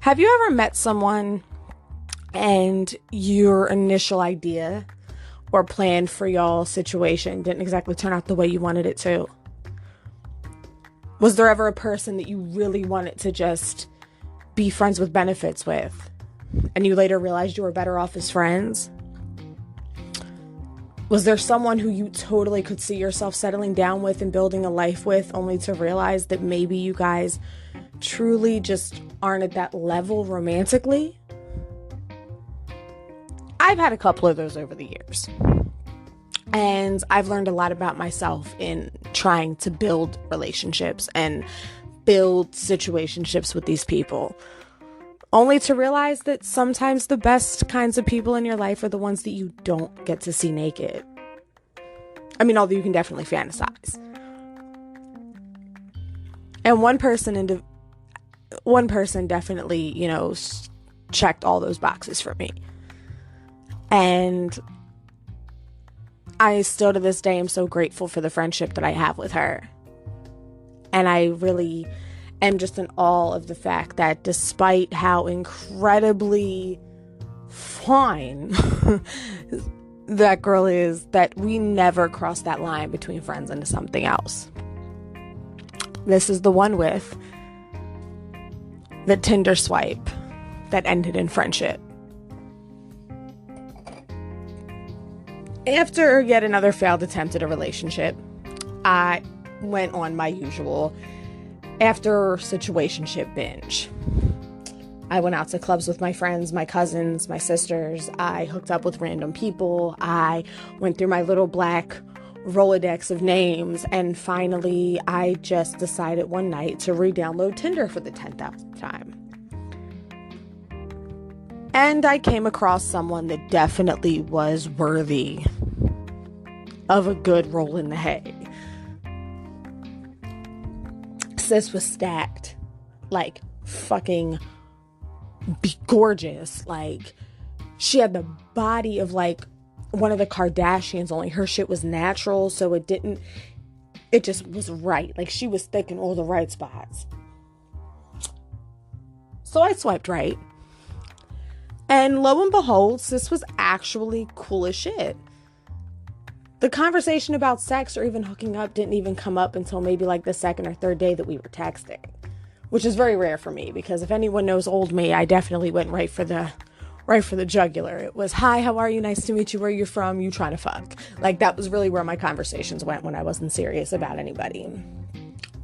Have you ever met someone and your initial idea or plan for y'all situation didn't exactly turn out the way you wanted it to? Was there ever a person that you really wanted to just be friends with benefits with, and you later realized you were better off as friends? Was there someone who you totally could see yourself settling down with and building a life with, only to realize that maybe you guys truly just aren't at that level romantically? I've had a couple of those over the years. And I've learned a lot about myself in trying to build relationships and build situationships with these people. Only to realize that sometimes the best kinds of people in your life are the ones that you don't get to see naked. I mean, although you can definitely fantasize. And one person definitely, checked all those boxes for me. And I still to this day am so grateful for the friendship that I have with her. And I really am just in awe of the fact that despite how incredibly fine that girl is, that we never crossed that line between friends into something else. This is the one with the Tinder swipe that ended in friendship. After yet another failed attempt at a relationship, I went on my usual after situationship binge. I went out to clubs with my friends, my cousins, my sisters. I hooked up with random people. I went through my little black Rolodex of names, and finally I just decided one night to re-download Tinder for the 10,000th time. And I came across someone that definitely was worthy of a good roll in the hay. Sis was stacked, like fucking gorgeous. Like, she had the body of like one of the Kardashians, only her shit was natural, so it just was right. Like, she was thick in all the right spots. So I swiped right. And lo and behold, sis was actually cool as shit. The conversation about sex or even hooking up didn't even come up until maybe like the second or third day that we were texting, which is very rare for me, because if anyone knows old me, I definitely went right for the jugular. It was, hi, how are you? Nice to meet you. Where you're from? You trying to fuck? Like, that was really where my conversations went when I wasn't serious about anybody.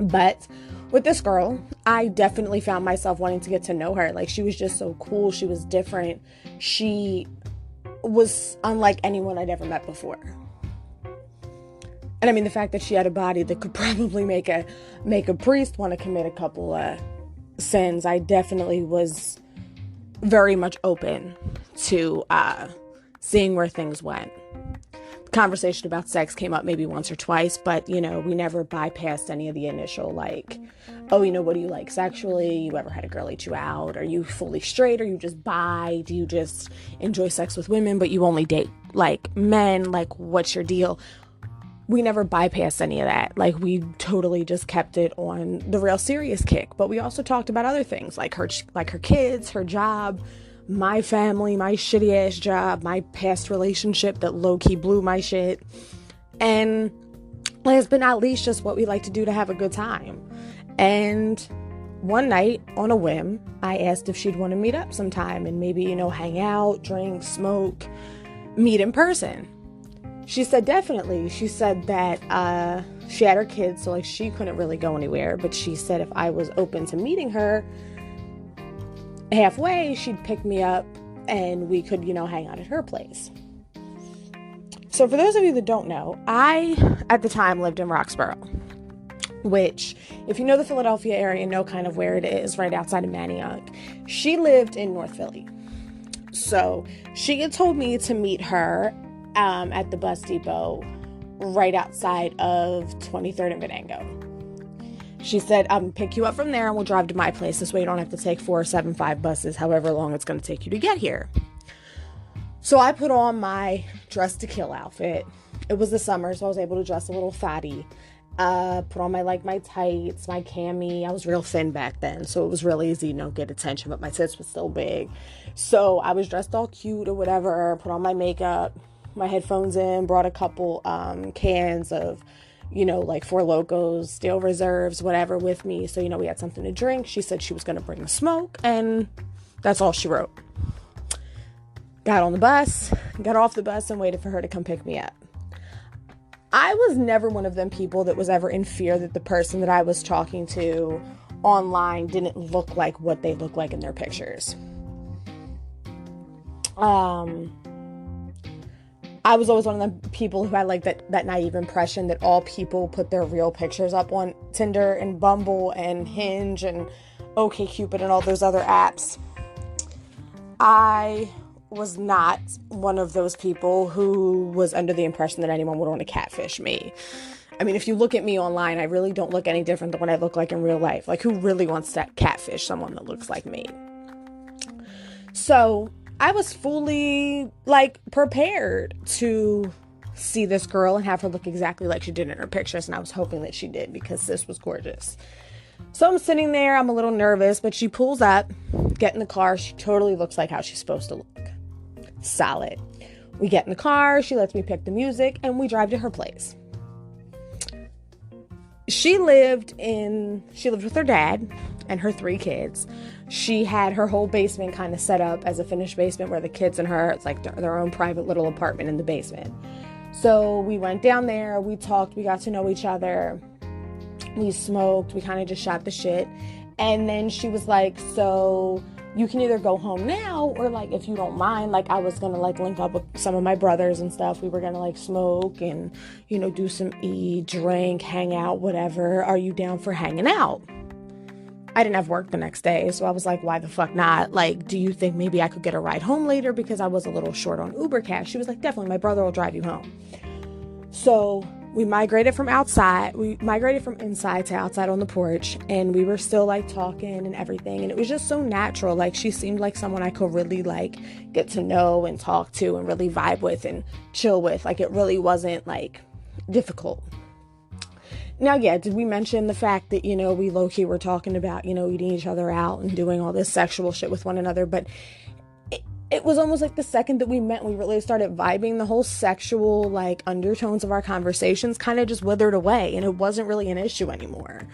But with this girl, I definitely found myself wanting to get to know her. Like, she was just so cool. She was different. She was unlike anyone I'd ever met before. And I mean, the fact that she had a body that could probably make a priest want to commit a couple sins, I definitely was very much open to seeing where things went. Conversation about sex came up maybe once or twice, but we never bypassed any of the initial, like, oh, what do you like sexually? You ever had a girl eat you out? Are you fully straight? Are you just bi? Do you just enjoy sex with women but you only date like men? Like, what's your deal? We never bypassed any of that. Like, we totally just kept it on the real serious kick. But we also talked about other things, like her kids, her job, my family, my shitty ass job, my past relationship that low-key blew my shit. And last but not least, just what we like to do to have a good time. And one night, on a whim, I asked if she'd want to meet up sometime and maybe, hang out, drink, smoke, meet in person. She said definitely. She said that she had her kids, so like she couldn't really go anywhere. But she said if I was open to meeting her halfway, she'd pick me up and we could, hang out at her place. So for those of you that don't know, I, at the time, lived in Roxborough, which, if you know the Philadelphia area, know kind of where it is, right outside of Manayunk. She lived in North Philly. So she had told me to meet her at the bus depot right outside of 23rd and Venango. She said, pick you up from there and we'll drive to my place. This way you don't have to take 475 buses, however long it's going to take you to get here. So I put on my dress to kill outfit. It was the summer, so I was able to dress a little fatty. Put on my tights, my cami. I was real thin back then, so it was real easy, get attention, but my tits were still big. So I was dressed all cute or whatever, put on my makeup, my headphones in, brought a couple cans of, like Four Locos, Steel Reserves, whatever with me. So, we had something to drink. She said she was going to bring the smoke, and that's all she wrote. Got on the bus, got off the bus, and waited for her to come pick me up. I was never one of them people that was ever in fear that the person that I was talking to online didn't look like what they look like in their pictures. I was always one of the people who had like that naive impression that all people put their real pictures up on Tinder and Bumble and Hinge and OkCupid and all those other apps. I was not one of those people who was under the impression that anyone would want to catfish me. I mean, if you look at me online, I really don't look any different than what I look like in real life. Like, who really wants to catfish someone that looks like me? So I was fully, prepared to see this girl and have her look exactly like she did in her pictures. And I was hoping that she did, because this was gorgeous. So I'm sitting there. I'm a little nervous, but she pulls up, get in the car. She totally looks like how she's supposed to look. Solid. We get in the car. She lets me pick the music, and we drive to her place. She lived with her dad and her 3 kids. She had her whole basement kind of set up as a finished basement where the kids and her, it's like their own private little apartment in the basement. So we went down there, we talked, we got to know each other, we smoked, we kind of just shot the shit. And then she was like, so you can either go home now, or if you don't mind, I was gonna link up with some of my brothers and stuff. We were gonna smoke and, do some drink, hang out, whatever. Are you down for hanging out? I didn't have work the next day, so I was like, why the fuck not? Do you think maybe I could get a ride home later, because I was a little short on Uber cash? She was like, definitely, my brother will drive you home. So we migrated from inside to outside on the porch, and we were still talking and everything, and it was just so natural. She seemed like someone I could really get to know and talk to and really vibe with and chill with. It really wasn't difficult. Now, yeah, did we mention the fact that, we low-key were talking about, eating each other out and doing all this sexual shit with one another? But it was almost the second that we met, we really started vibing, the whole sexual, undertones of our conversations kind of just withered away, and it wasn't really an issue anymore.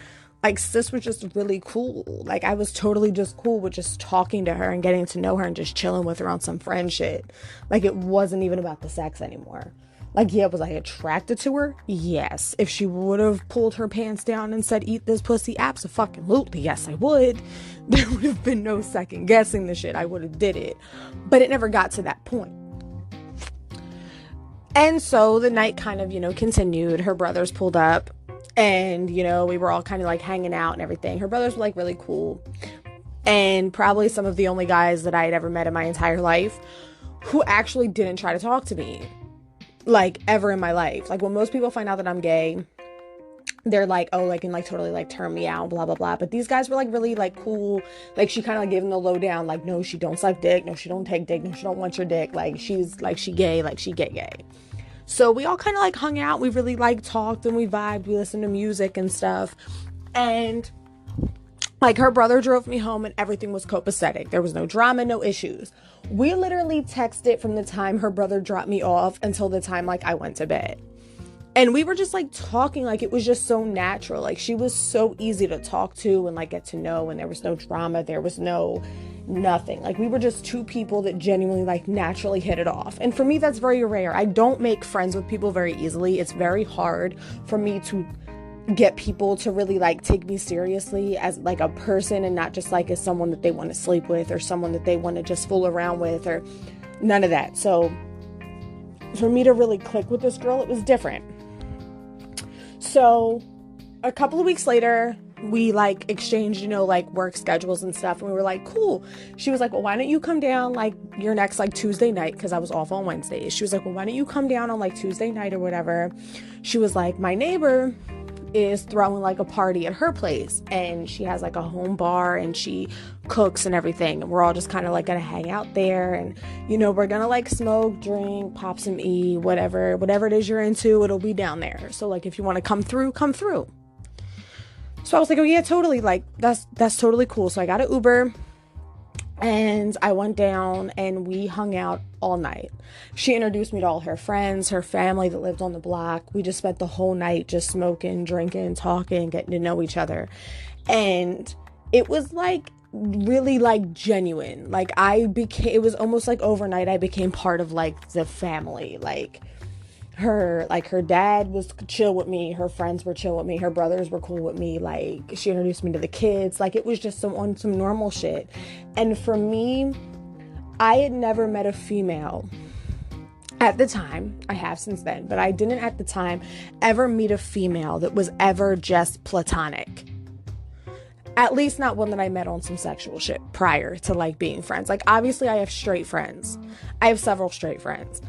Sis was just really cool. I was totally just cool with just talking to her and getting to know her and just chilling with her on some friend shit. It wasn't even about the sex anymore. Yeah, was I attracted to her? Yes. If she would have pulled her pants down and said, eat this pussy, absolutely, yes, I would. There would have been no second guessing the shit. I would have did it. But it never got to that point. And so the night kind of, continued. Her brothers pulled up, and, we were all kind of hanging out and everything. Her brothers were really cool. And probably some of the only guys that I had ever met in my entire life who actually didn't try to talk to me. Ever in my life. When most people find out that I'm gay, they're and totally turn me out, blah blah blah. But these guys were really cool. She kind of gave them the lowdown, no, she don't suck dick, no, she don't take dick, no, she don't want your dick, she's she gay, she gay. So we all kind of hung out. We really talked and we vibed. We listened to music and stuff. And her brother drove me home, and everything was copacetic. There was no drama, no issues. We literally texted from the time her brother dropped me off until the time I went to bed. And we were just talking, it was just so natural. She was so easy to talk to and get to know, and there was no drama. There was no nothing. We were just two people that genuinely naturally hit it off. And for me, that's very rare. I don't make friends with people very easily. It's very hard for me to get people to really take me seriously as a person, and not just as someone that they want to sleep with or someone that they want to just fool around with, or none of that. So for me to really click with this girl, it was different. So a couple of weeks later, we exchanged, work schedules and stuff. And we were cool. She was well, why don't you come down your next Tuesday night? Cause I was off on Wednesdays. She was well, why don't you come down on Tuesday night or whatever? She was my neighbor is throwing like a party at her place, and she has like a home bar and she cooks and everything, and we're all just kind of like gonna hang out there, and we're gonna like smoke, drink, pop some whatever it is you're into, it'll be down there. So like if you want to come through. So I was like, oh yeah, totally, like that's totally cool. So I got an Uber and I went down and we hung out all night. She introduced me to all her friends, her family that lived on the block. We just spent the whole night just smoking, drinking, talking, getting to know each other. And it was like really like genuine. Like it was almost like overnight I became part of like the family. Like her dad was chill with me, her friends were chill with me, her brothers were cool with me, like she introduced me to the kids, like it was just on some normal shit. And for me, I had never met a female at the time. I have since then, but I didn't at the time ever meet a female that was ever just platonic. At least not one that I met on some sexual shit prior to like being friends. Like obviously I have straight friends. I have several straight friends.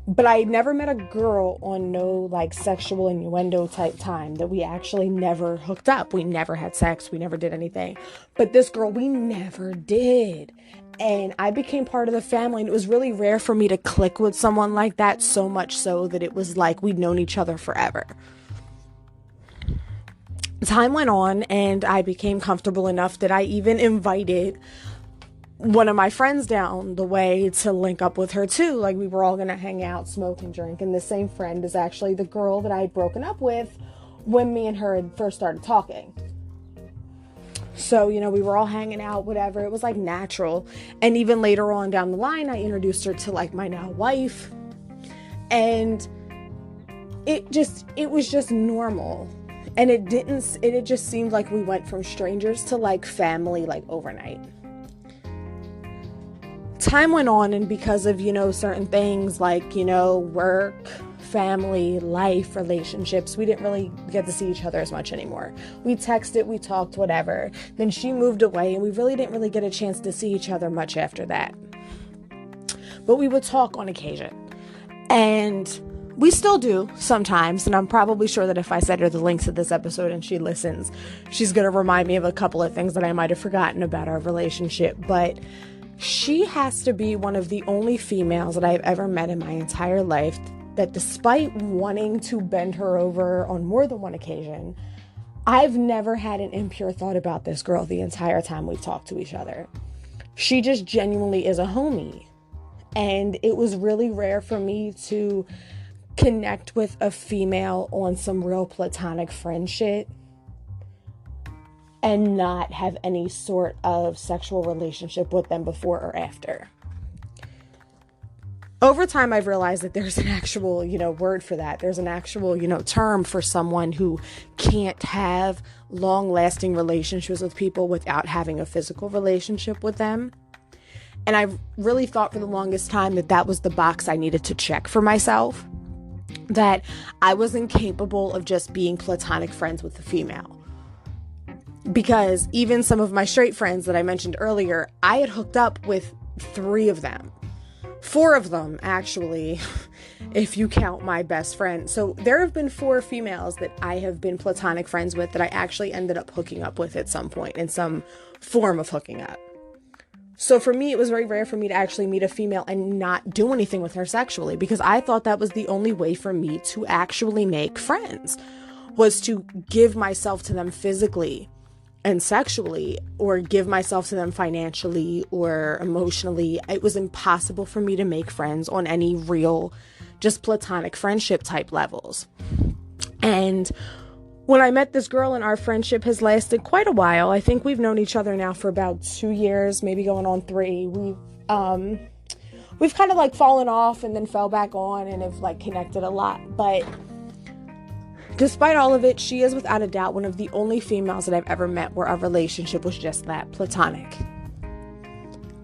But I never met a girl on no like sexual innuendo type time that we actually never hooked up. We never had sex. We never did anything. But this girl, we never did. And I became part of the family. And it was really rare for me to click with someone like that, so much so that it was like we'd known each other forever. Time went on and I became comfortable enough that I even invited one of my friends down the way to link up with her too. Like we were all gonna hang out, smoke and drink, and the same friend is actually the girl that I had broken up with when me and her had first started talking. So we were all hanging out, whatever, it was like natural. And even later on down the line I introduced her to like my now wife, and it was just normal. And it just seemed like we went from strangers to like family like overnight. Time went on, and because of, certain things like, work, family, life, relationships, we didn't really get to see each other as much anymore. We texted, we talked, whatever. Then she moved away, and we really didn't really get a chance to see each other much after that. But we would talk on occasion. And we still do sometimes, and I'm probably sure that if I send her the links to this episode and she listens, she's going to remind me of a couple of things that I might have forgotten about our relationship. But she has to be one of the only females that I've ever met in my entire life that, despite wanting to bend her over on more than one occasion, I've never had an impure thought about this girl the entire time we've talked to each other. She just genuinely is a homie. And it was really rare for me to connect with a female on some real platonic friend shit and not have any sort of sexual relationship with them before or after. Over time, I've realized that there's an actual, word for that. There's an actual, term for someone who can't have long-lasting relationships with people without having a physical relationship with them. And I really thought for the longest time that was the box I needed to check for myself, that I wasn't capable of just being platonic friends with a female. Because even some of my straight friends that I mentioned earlier, I had hooked up with 3 of them. 4 of them, actually, if you count my best friend. So there have been 4 females that I have been platonic friends with that I actually ended up hooking up with at some point, in some form of hooking up. So for me, it was very rare for me to actually meet a female and not do anything with her sexually, because I thought that was the only way for me to actually make friends, was to give myself to them physically and sexually, or give myself to them financially or emotionally. It was impossible for me to make friends on any real, just platonic friendship type levels. And when I met this girl, and our friendship has lasted quite a while, I think we've known each other now for about 2 years, maybe going on 3. We've kind of like fallen off and then fell back on and have like connected a lot. But despite all of it, she is without a doubt one of the only females that I've ever met where our relationship was just that, platonic.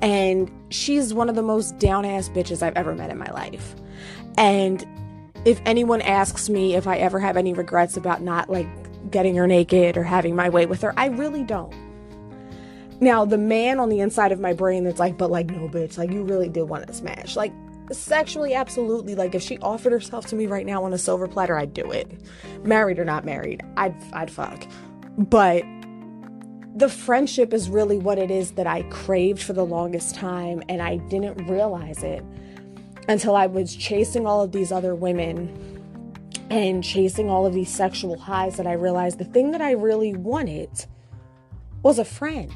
And she's one of the most down-ass bitches I've ever met in my life. And if anyone asks me if I ever have any regrets about not like getting her naked or having my way with her, I really don't. Now, the man on the inside of my brain that's like, but like, no, bitch, like you really did want to smash. Like, Sexually, absolutely. Like, if she offered herself to me right now on a silver platter, I'd do it. Married or not married, I'd fuck. But the friendship is really what it is that I craved for the longest time, and I didn't realize it until I was chasing all of these other women and chasing all of these sexual highs, that I realized the thing that I really wanted was a friend.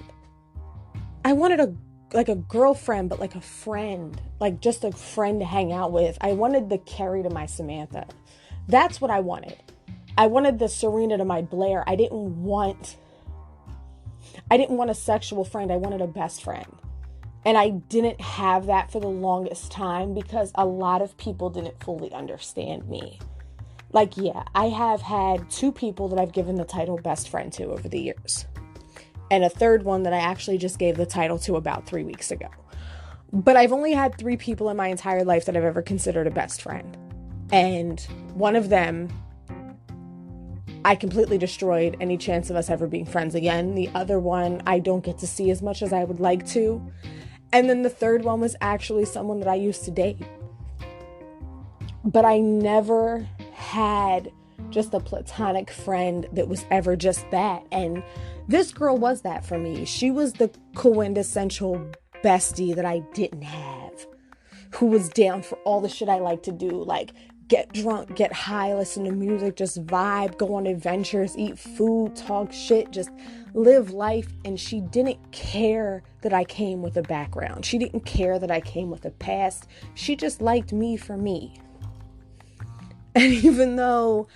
I wanted a girlfriend, but like a friend, like just a friend to hang out with. I wanted the Carrie to my Samantha. That's what I wanted. I wanted the Serena to my Blair. I didn't want a sexual friend. I wanted a best friend. And I didn't have that for the longest time because a lot of people didn't fully understand me. Like, yeah, I have had 2 people that I've given the title best friend to over the years. And a third one that I actually just gave the title to about 3 weeks ago. But I've only had 3 people in my entire life that I've ever considered a best friend. And one of them, I completely destroyed any chance of us ever being friends again. The other one, I don't get to see as much as I would like to. And then the third one was actually someone that I used to date. But I never had just a platonic friend that was ever just that. And this girl was that for me. She was the quintessential bestie that I didn't have, who was down for all the shit I like to do, like get drunk, get high, listen to music, just vibe, go on adventures, eat food, talk shit, just live life. And she didn't care that I came with a background. She didn't care that I came with a past. She just liked me for me. And even though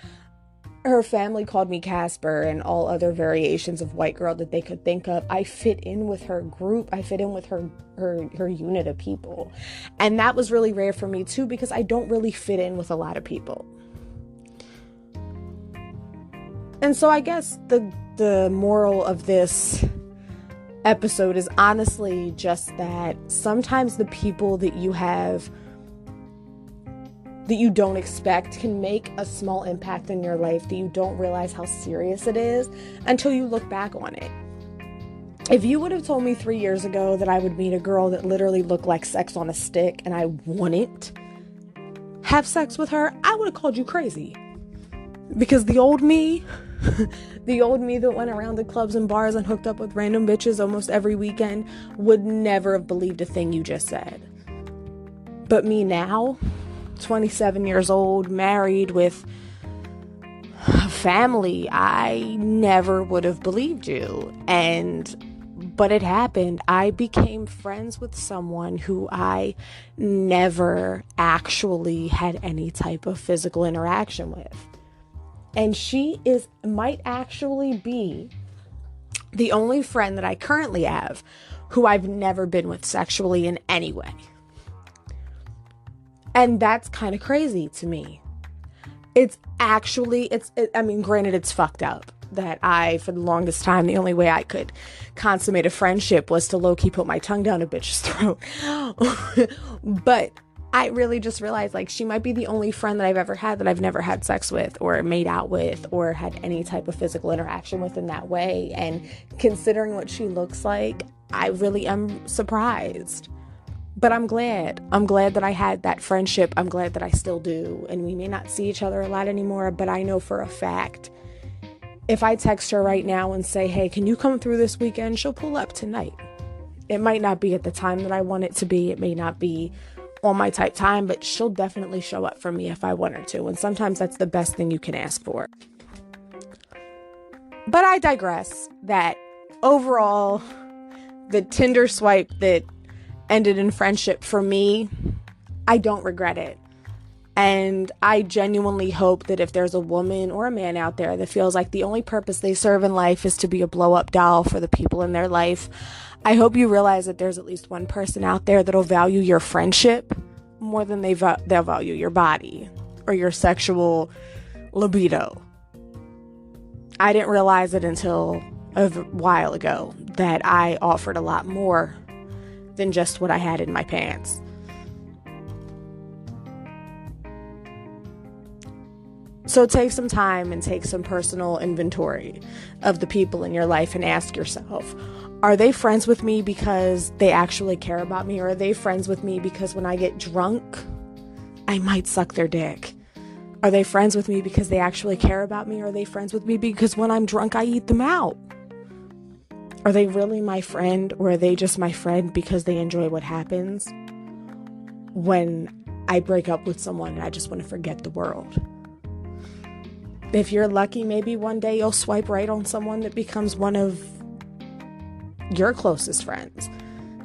her family called me Casper and all other variations of white girl that they could think of, I fit in with her group. I fit in with her unit of people. And that was really rare for me too, because I don't really fit in with a lot of people. And so I guess the moral of this episode is honestly just that sometimes the people that you have that you don't expect can make a small impact in your life that you don't realize how serious it is until you look back on it. If you would have told me 3 years ago that I would meet a girl that literally looked like sex on a stick and I wouldn't have sex with her, I would have called you crazy. Because the old me that went around the clubs and bars and hooked up with random bitches almost every weekend would never have believed a thing you just said. But me now, 27 years old, married with a family, I never would have believed you. But it happened. I became friends with someone who I never actually had any type of physical interaction with. And she might actually be the only friend that I currently have who I've never been with sexually in any way. And that's kind of crazy to me. Granted, it's fucked up that for the longest time, the only way I could consummate a friendship was to low-key put my tongue down a bitch's throat. But I really just realized, like, she might be the only friend that I've ever had that I've never had sex with or made out with or had any type of physical interaction with in that way. And considering what she looks like, I really am surprised. But I'm glad. I'm glad that I had that friendship. I'm glad that I still do. And we may not see each other a lot anymore, but I know for a fact, if I text her right now and say, hey, can you come through this weekend? She'll pull up tonight. It might not be at the time that I want it to be. It may not be on my type time, but she'll definitely show up for me if I want her to. And sometimes that's the best thing you can ask for. But I digress. That overall, the Tinder swipe that ended in friendship for me, I don't regret it. And I genuinely hope that if there's a woman or a man out there that feels like the only purpose they serve in life is to be a blow-up doll for the people in their life, I hope you realize that there's at least one person out there that'll value your friendship more than they'll value your body or your sexual libido. I didn't realize it until a while ago that I offered a lot more than just what I had in my pants. So take some time and take some personal inventory of the people in your life and ask yourself, are they friends with me because they actually care about me? Or are they friends with me because when I get drunk, I might suck their dick? Are they friends with me because they actually care about me? Or are they friends with me because when I'm drunk, I eat them out? Are they really my friend, or are they just my friend because they enjoy what happens when I break up with someone and I just want to forget the world? If you're lucky, maybe one day you'll swipe right on someone that becomes one of your closest friends.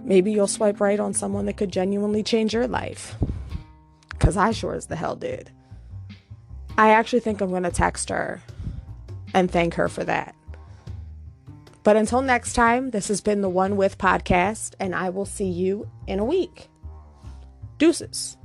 Maybe you'll swipe right on someone that could genuinely change your life. Because I sure as the hell did. I actually think I'm going to text her and thank her for that. But until next time, this has been the One With podcast, and I will see you in a week. Deuces.